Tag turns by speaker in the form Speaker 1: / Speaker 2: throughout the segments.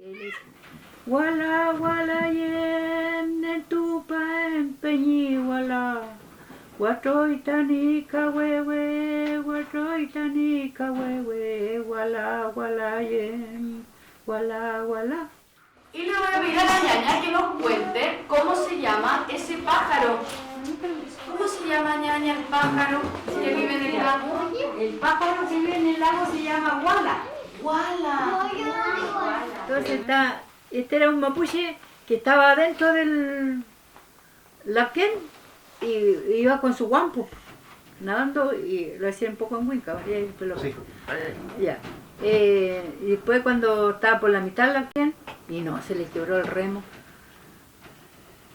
Speaker 1: Que él dice, wala wala yen en tupa en peñi wala, guatroitanica huewe, guatroitanica huewe, wala wala yen, wala wala.
Speaker 2: Y le voy a pedir a la ñaña que nos cuente cómo se llama ese pájaro. ¿Cómo se llama, ñaña, el pájaro que vive en el lago?
Speaker 1: El pájaro que vive en el lago se llama wala.
Speaker 2: ¡Wala!
Speaker 1: Entonces este era un mapuche que estaba dentro del laquén y iba con su guampo nadando y lo hacía un poco en Huinca,
Speaker 3: Sí.
Speaker 1: ya. Y después cuando estaba por la mitad del laquén y no, se le quebró el remo.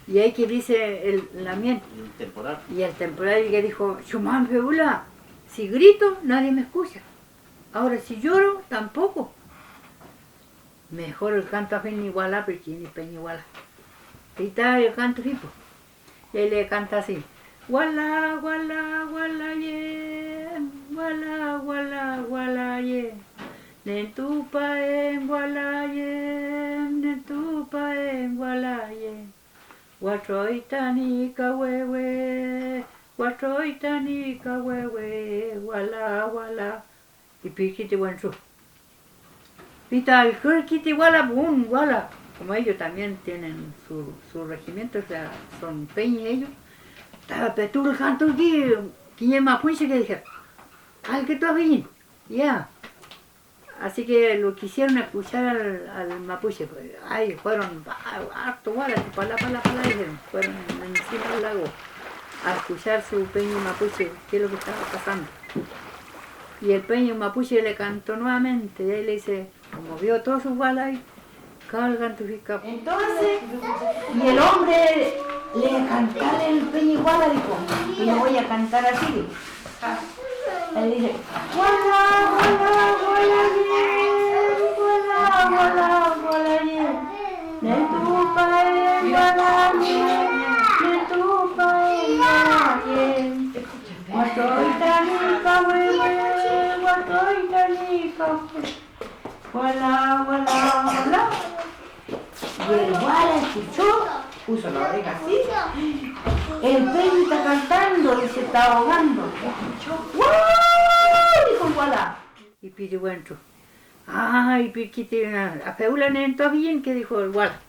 Speaker 1: Y ahí que dice la miel.
Speaker 3: El temporal.
Speaker 1: Y el temporal que dijo, Chumán Febula, si grito nadie me escucha. Ahora si lloro tampoco. Mejor el canto a Peñiguala porque ni Peñiguala. Y está el canto hipo. Y él le canta así. Guala, guala, guala, ye. Guala, guala, guala, ye. Nentupa en guala, ye. Nentupa en guala, ye. Guatroitanica huewe. Guatroitanica huewe. Guala, guala. Y piquite buen su. Pita el kiti wala bun wala. Como ellos también tienen su regimiento, o sea, son peñas ellos. Estaba petur el canto aquí, que mapuche que dije, al que tú bien, ya. Así que lo quisieron escuchar al mapuche, pues, ay, fueron harto wala, pala, dijeron, fueron encima del lago a escuchar su peña mapuche, qué es lo que estaba pasando. Y el peño mapuche le cantó nuevamente, y ahí le dice, como vio todos sus balas ahí, cargan tu fica. Entonces, y el hombre le cantaba el peño igual, dijo, y le voy a cantar así. Él dice, guala, guala, guala, ye, guala, guala, guala, ye, ne tupa en guala, ye, ne tupa en guala, ye, guatoitanica, huewe, guatoitanica, wala, wala, wala. Y el wala escuchó, puso la oreja así. El peño está cantando y se está ahogando. Escuchó, ¡wow! Dijo el wala. Y pide bueno. Ay, piquite, a Feula nento bien, que dijo el wala.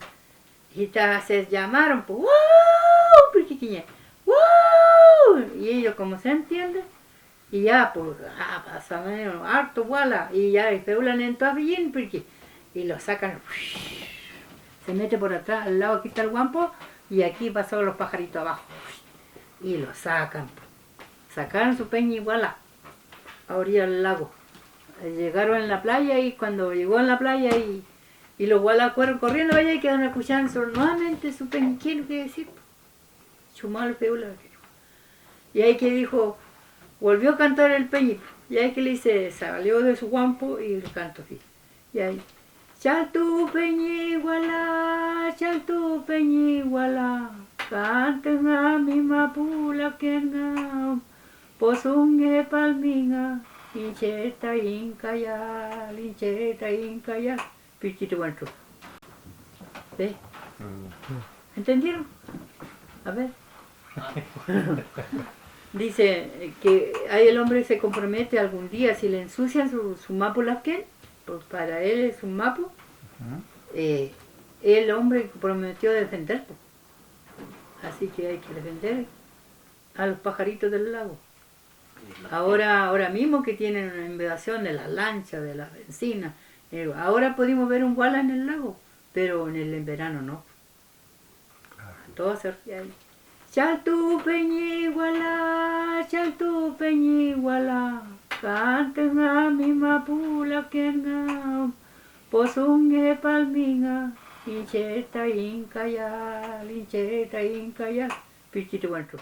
Speaker 1: Y se llamaron, pues, ¡wow! Piquiquiña, ¡wow! Y ellos, como se entiende, y ya, pues, pasaron harto wala. Y ya, el Feula nento bien, porque, y lo sacan, se mete por atrás, al lado aquí está el guampo, y aquí pasó los pajaritos abajo. Y lo sacan. Sacaron su peña igual a orilla del lago. Llegaron en la playa y cuando llegó en la playa y los gualas fueron corriendo allá y quedaron escuchando nuevamente su peña. ¿Qué es lo que decir? Chumal Feula. Y ahí que dijo, volvió a cantar el peñi. Y ahí que le dice, salió de su guampo y le cantó así. Y ahí. Chaltu peñiguala, chaltu peñiguala, canten a mi mapula kenga, posunge palminga, lincheta incaya, pichito guancho. ¿Ve? ¿Entendieron? A ver. Dice que ahí el hombre se compromete algún día, si le ensucian su mapula ken, pues para él es un mapo, el hombre prometió defender, pues. Así que hay que defender a los pajaritos del lago. Ahora mismo que tienen una invasión de las lanchas, de las bencinas, ahora pudimos ver un wala en el lago, pero en el verano no. Todo se ríe ahí. Chaltu peñiguala, chaltu peñiguala, canten a mi mapula kenga, posunge palminga, lincheta incaya, pichito guancho.